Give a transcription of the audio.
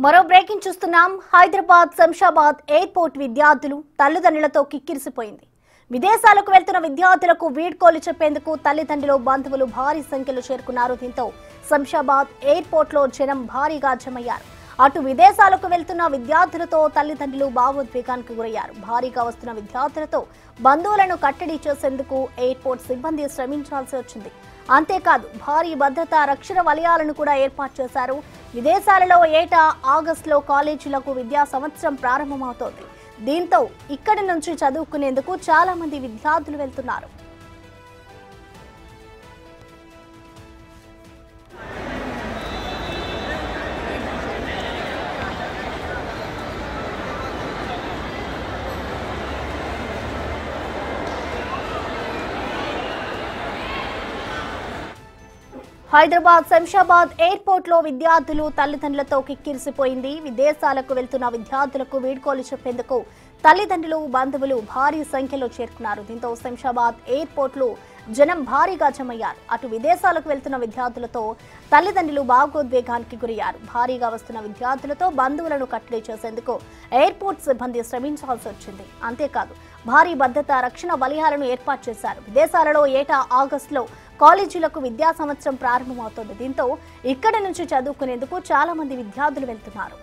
మరో బ్రేకింగ్ చూస్తున్నాం. హైదరాబాద్ శంషాబాద్ ఎయిర్పోర్ట్ విద్యార్థులు తల్లిదండ్రులతో కిక్కిరిసిపోయింది. విదేశాలకు వెళ్తున్న విద్యార్థులకు వీడ్కోలు చెప్పేందుకు తల్లిదండ్రులు బంధువులు భారీ సంఖ్యలో చేరుకున్నారు. దీంతో శంషాబాద్ ఎయిర్పోర్ట్ లో జనం భారీగా జమయ్యారు. అటు విదేశాలకు వెళ్తున్న విద్యార్థులతో తల్లిదండ్రులు భావోద్వేగానికి గురయ్యారు. భారీగా వస్తున్న విద్యార్థులతో బంధువులను కట్టడి చేసేందుకు ఎయిర్పోర్ట్ సిబ్బంది శ్రమించాల్సి వచ్చింది. అంతేకాదు భారీ భద్రతా రక్షణ వలయాలను కూడా ఏర్పాటు చేశారు. విదేశాలలో ఏటా ఆగస్టులో కాలేజీలకు విద్యా సంవత్సరం ప్రారంభమవుతోంది. దీంతో ఇక్కడి నుంచి చదువుకునేందుకు చాలా మంది విద్యార్థులు వెళ్తున్నారు. హైదరాబాద్ శంషాబాద్ ఎయిర్పోర్ట్ లో విద్యార్థులు తల్లిదండ్రులతో కిక్కిరిసిపోయింది. విదేశాలకు వెళ్తున్న విద్యార్థులకు వీడ్కోలు చెప్పేందుకు తల్లిదండ్రులు బంధువులు భారీ సంఖ్యలో చేరుకున్నారు. దీంతో శంషాబాద్ ఎయిర్పోర్ట్ లో జనం భారీగా జమయ్యారు. అటు విదేశాలకు వెళ్తున్న విద్యార్థులతో తల్లిదండ్రులు భావోద్వేగానికి గురయ్యారు. భారీగా వస్తున్న విద్యార్థులతో బంధువులను కట్టడి చేసేందుకు ఎయిర్పోర్ట్ సిబ్బంది శ్రమించాల్సి వచ్చింది. అంతేకాదు భారీ భద్రతా రక్షణ వలయాలను ఏర్పాటు చేశారు. విదేశాలలో ఏటా ఆగస్టులో కాలేజీలకు విద్యా సంవత్సరం ప్రారంభమవుతోంది. దీంతో ఇక్కడి నుంచి చదువుకునేందుకు చాలా మంది విద్యార్థులు వెళ్తున్నారు.